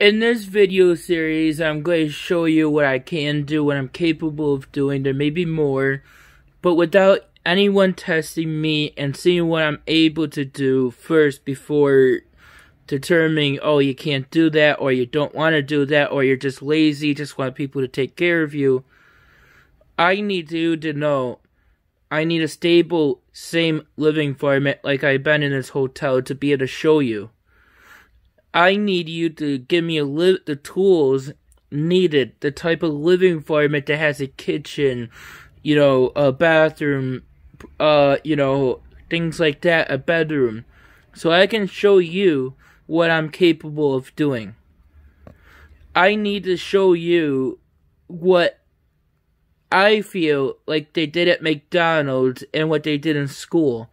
In this video series, I'm going to show you what I can do, what I'm capable of doing. There may be more, but without anyone testing me and seeing what I'm able to do first before determining, oh, you can't do that, or you don't want to do that, or you're just lazy, just want people to take care of you. I need you to know I need a stable, same living environment like I've been in this hotel to be able to show you. I need you to give me the tools needed, the type of living environment that has a kitchen, a bathroom, things like that, a bedroom, so I can show you what I'm capable of doing. I need to show you what I feel like they did at McDonald's and what they did in school.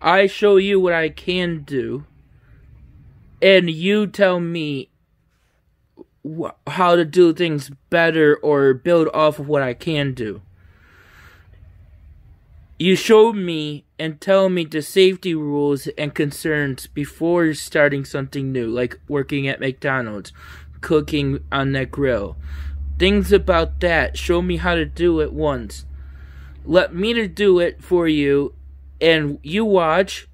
I show you what I can do, and you tell me how to do things better or build off of what I can do. You show me and tell me the safety rules and concerns before starting something new, like working at McDonald's, cooking on that grill. Things about that. Show me how to do it once. Let me to do it for you, and you watch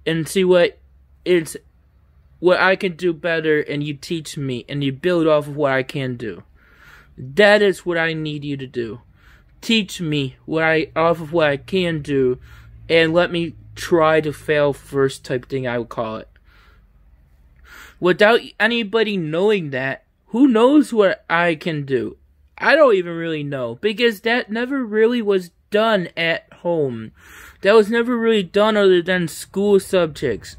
and see what I can do better, and you teach me, and you build off of what I can do. That is what I need you to do. Teach me off of what I can do, and let me try to fail first type thing, I would call it. Without anybody knowing that, who knows what I can do? I don't even really know, because that never really was done at home. That was never really done other than school subjects.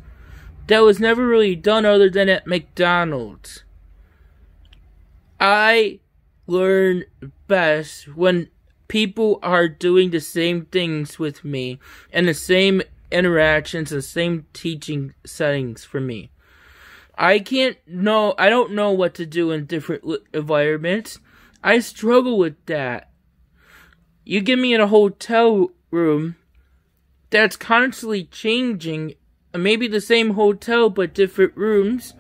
That was never really done other than at McDonald's. I learn best when people are doing the same things with me and the same interactions and same teaching settings for me. I don't know what to do in different environments. I struggle with that. You get me in a hotel room that's constantly changing, maybe the same hotel but different rooms.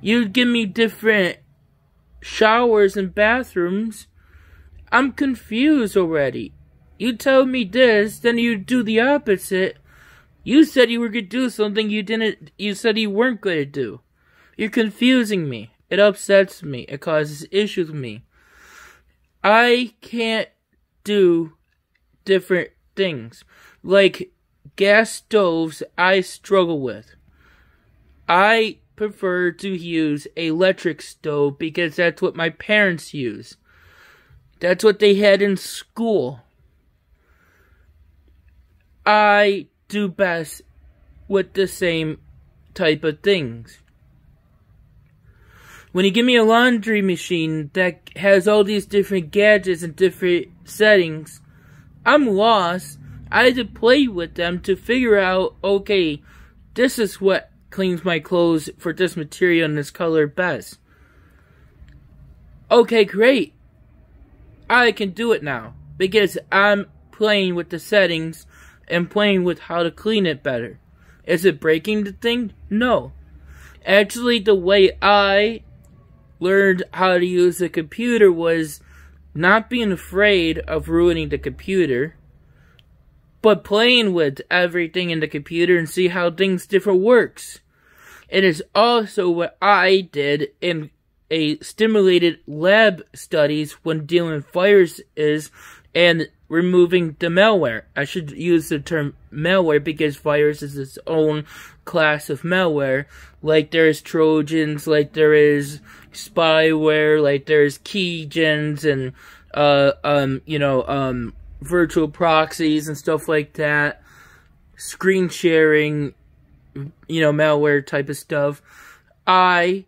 You give me different showers and bathrooms. I'm confused already. You tell me this, then you do the opposite. You said you were going to do something you said you weren't going to do. You're confusing me. It upsets me. It causes issues with me. I can't do different things. Like gas stoves, I struggle with. I prefer to use an electric stove because that's what my parents use. That's what they had in school. I do best with the same type of things. When you give me a laundry machine that has all these different gadgets and different settings, I'm lost. I had to play with them to figure out, okay, this is what cleans my clothes for this material and this color best. Okay, great. I can do it now because I'm playing with the settings and playing with how to clean it better. Is it breaking the thing? No. Actually, the way I learned how to use the computer was not being afraid of ruining the computer, but playing with everything in the computer and see how things different works. It is also what I did in a stimulated lab studies when dealing with viruses and removing the malware. I should use the term malware because virus is its own class of malware. Like there's Trojans, like there is spyware, like there's keygens and virtual proxies and stuff like that. Screen sharing, malware type of stuff. I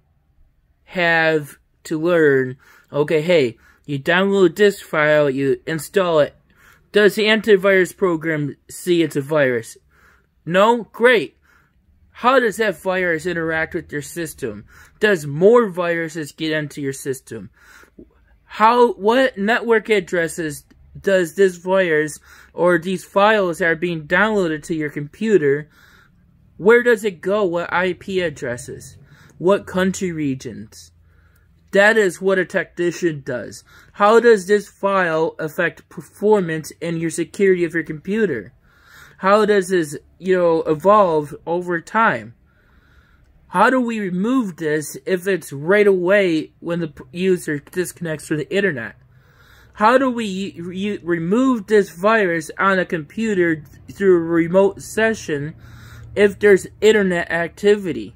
have to learn, okay, hey, you download this file, you install it. Does the antivirus program see it's a virus? No? Great. How does that virus interact with your system? Does more viruses get into your system? What network addresses does this virus or these files that are being downloaded to your computer, where does it go? What IP addresses? what country regions. That is what a technician does. How does this file affect performance and your security of your computer? How does this, evolve over time? How do we remove this if it's right away when the user disconnects from the internet? How do we remove this virus on a computer through a remote session if there's internet activity?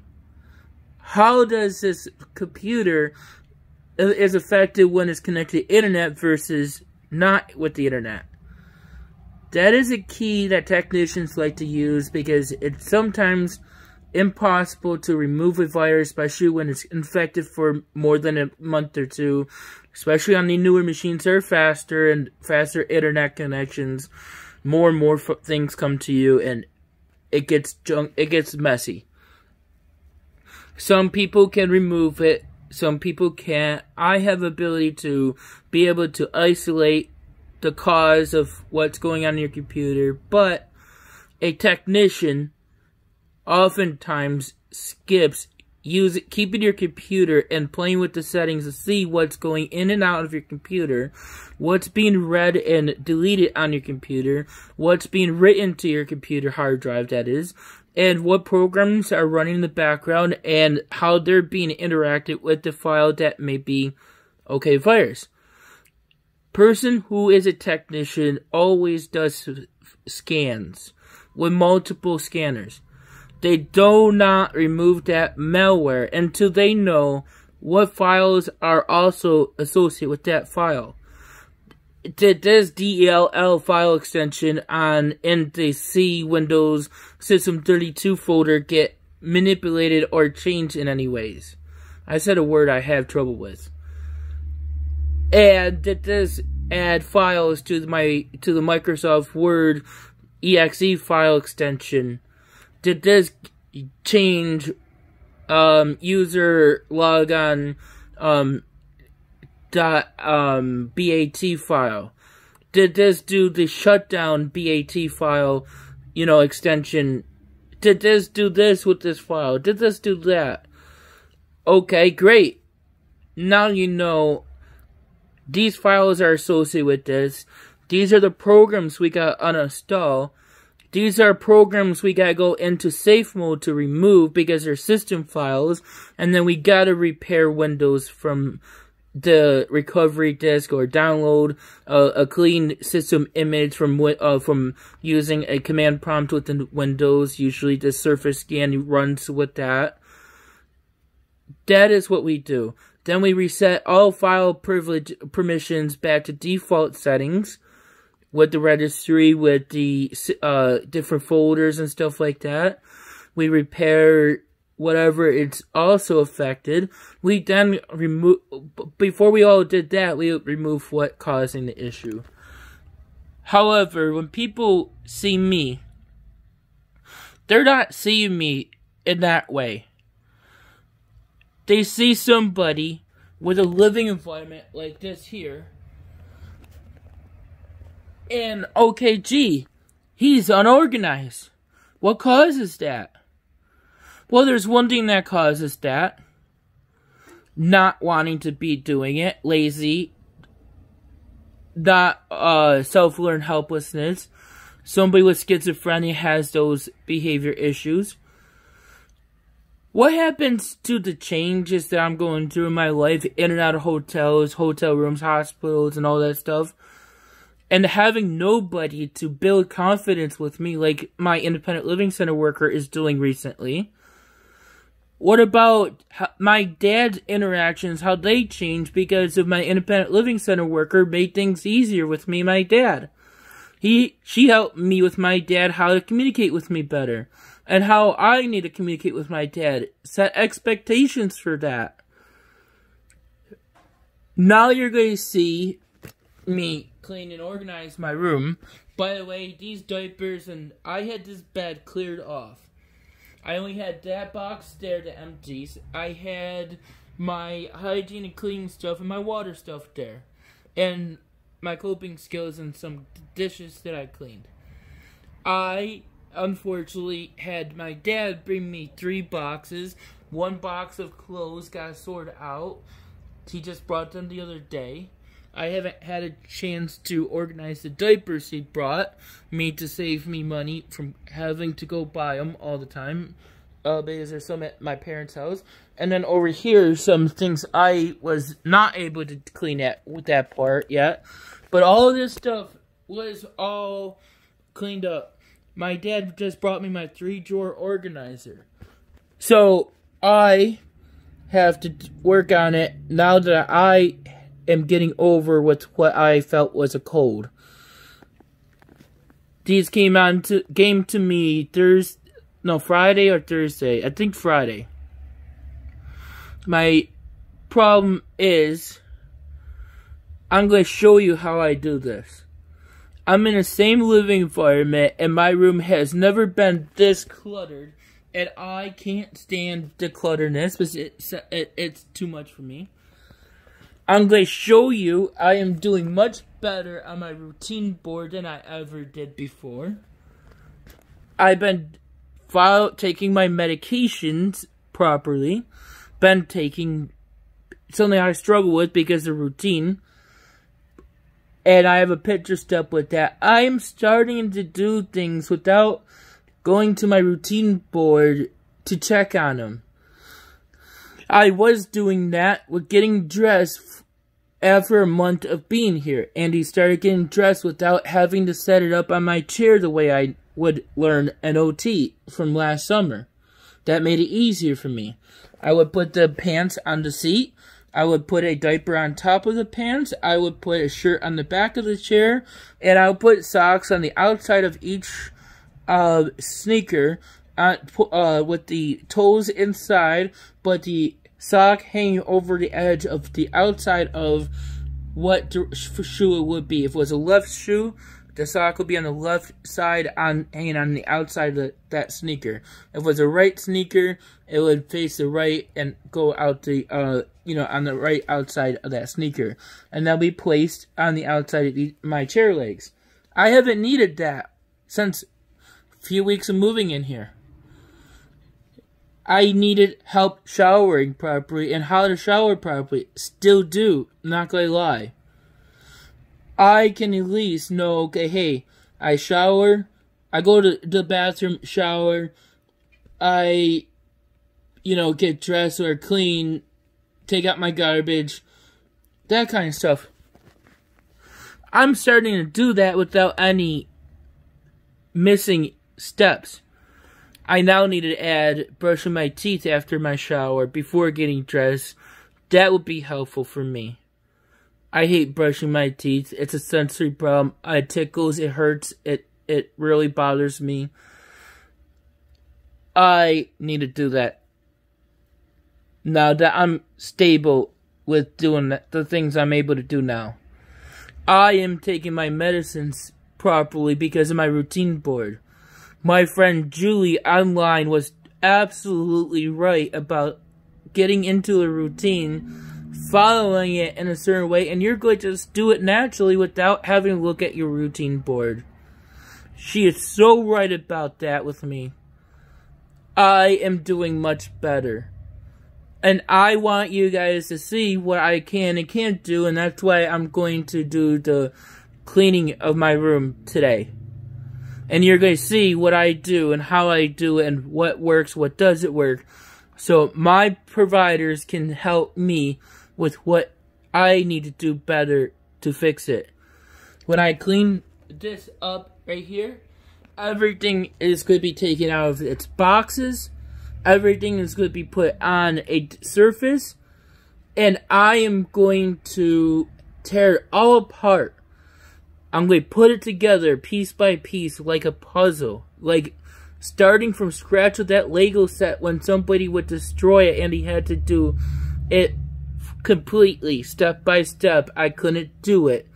How does this computer is affected when it's connected to the internet versus not with the internet? That is a key that technicians like to use because it's sometimes impossible to remove a virus, especially when it's infected for more than a month or two, especially on the newer machines that are faster and faster internet connections. More and more things come to you, and it gets messy. Some people can remove it, some people can't. I have the ability to be able to isolate the cause of what's going on in your computer, but a technician oftentimes skips keeping your computer and playing with the settings to see what's going in and out of your computer, what's being read and deleted on your computer, what's being written to your computer hard drive, that is, and what programs are running in the background and how they're being interacted with the file that may be, virus. Person who is a technician always does scans with multiple scanners. They do not remove that malware until they know what files are also associated with that file. Did this DLL file extension in the C Windows System 32 folder get manipulated or changed in any ways? I said a word I have trouble with. And did this add files to the Microsoft Word exe file extension? Did this change user logon .bat file? Did this do the shutdown BAT file, extension? Did this do this with this file? Did this do that? Okay, great. Now you know these files are associated with this. These are the programs we got uninstall. These are programs we gotta go into safe mode to remove because they're system files, and then we gotta repair Windows from the recovery disk or download a clean system image from using a command prompt within Windows. Usually the Surface Scan runs with that. That is what we do. Then we reset all file permissions back to default settings with the registry, with the different folders and stuff like that. We repair whatever it's also affected. We then remove, before we all did that, we remove what causing the issue. However, when people see me, they're not seeing me in that way. They see somebody with a living environment like this here, and gee, he's unorganized. What causes that? Well, there's one thing that causes that. Not wanting to be doing it, lazy, not self-learned helplessness. Somebody with schizophrenia has those behavior issues. What happens to the changes that I'm going through in my life, in and out of hotels, hotel rooms, hospitals, and all that stuff, and having nobody to build confidence with me like my independent living center worker is doing recently? What about my dad's interactions, how they changed because of my independent living center worker made things easier with me and my dad? She helped me with my dad how to communicate with me better. And how I need to communicate with my dad. Set expectations for that. Now you're going to see me clean and organize my room. By the way, these diapers, and I had this bed cleared off. I only had that box there to empty. I had my hygiene and cleaning stuff and my water stuff there. And my coping skills and some dishes that I cleaned. I unfortunately had my dad bring me 3 boxes One box of clothes got sorted out. He just brought them the other day. I haven't had a chance to organize the diapers he brought me to save me money from having to go buy them all the time. Because there's some at my parents' house. And then over here, some things I was not able to clean with that part yet. But all of this stuff was all cleaned up. My dad just brought me my 3-drawer organizer. So, I have to work on it now that I am getting over with what I felt was a cold. These came to me Friday or Thursday. I think Friday. My problem is, I'm going to show you how I do this. I'm in the same living environment, and my room has never been this cluttered, and I can't stand the clutterness, because it's too much for me. I'm going to show you I am doing much better on my routine board than I ever did before. I've been taking my medications properly. Been taking something I struggle with because of routine. And I have a picture step with that. I am starting to do things without going to my routine board to check on them. I was doing that with getting dressed after a month of being here. And he started getting dressed without having to set it up on my chair the way I would learn an OT from last summer. That made it easier for me. I would put the pants on the seat. I would put a diaper on top of the pants. I would put a shirt on the back of the chair. And I would put socks on the outside of each sneaker with the toes inside, but the sock hanging over the edge of the outside of what shoe it would be. If it was a left shoe, the sock would be on the left side, hanging on the outside of that sneaker. If it was a right sneaker, it would face the right and go out the, on the right outside of that sneaker. And that'll be placed on the outside of my chair legs. I haven't needed that since a few weeks of moving in here. I needed help showering properly and how to shower properly. Still do, not gonna lie. I can at least know, okay, hey, I shower, I go to the bathroom, shower, I, get dressed or clean, take out my garbage, that kind of stuff. I'm starting to do that without any missing steps. I now need to add brushing my teeth after my shower before getting dressed. That would be helpful for me. I hate brushing my teeth. It's a sensory problem. It tickles, it hurts, it really bothers me. I need to do that. Now that I'm stable with doing the things I'm able to do now. I am taking my medicines properly because of my routine board. My friend Julie online was absolutely right about getting into a routine, following it in a certain way, and you're going to just do it naturally without having to look at your routine board. She is so right about that with me. I am doing much better. And I want you guys to see what I can and can't do, and that's why I'm going to do the cleaning of my room today. And you're going to see what I do and how I do it and what works, what doesn't work. So my providers can help me with what I need to do better to fix it. When I clean this up right here, everything is going to be taken out of its boxes. Everything is going to be put on a surface. And I am going to tear it all apart. I'm going to put it together piece by piece like a puzzle. Like starting from scratch with that Lego set when somebody would destroy it and he had to do it completely, step by step. I couldn't do it.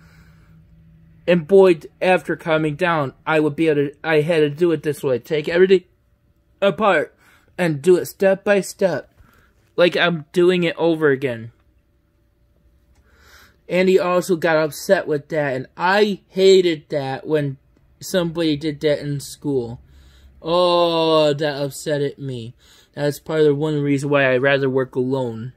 And boy, after coming down, I had to do it this way. Take everything apart and do it step by step. Like I'm doing it over again. And he also got upset with that, and I hated that when somebody did that in school. Oh, that upset me. That's part of the one reason why I'd rather work alone.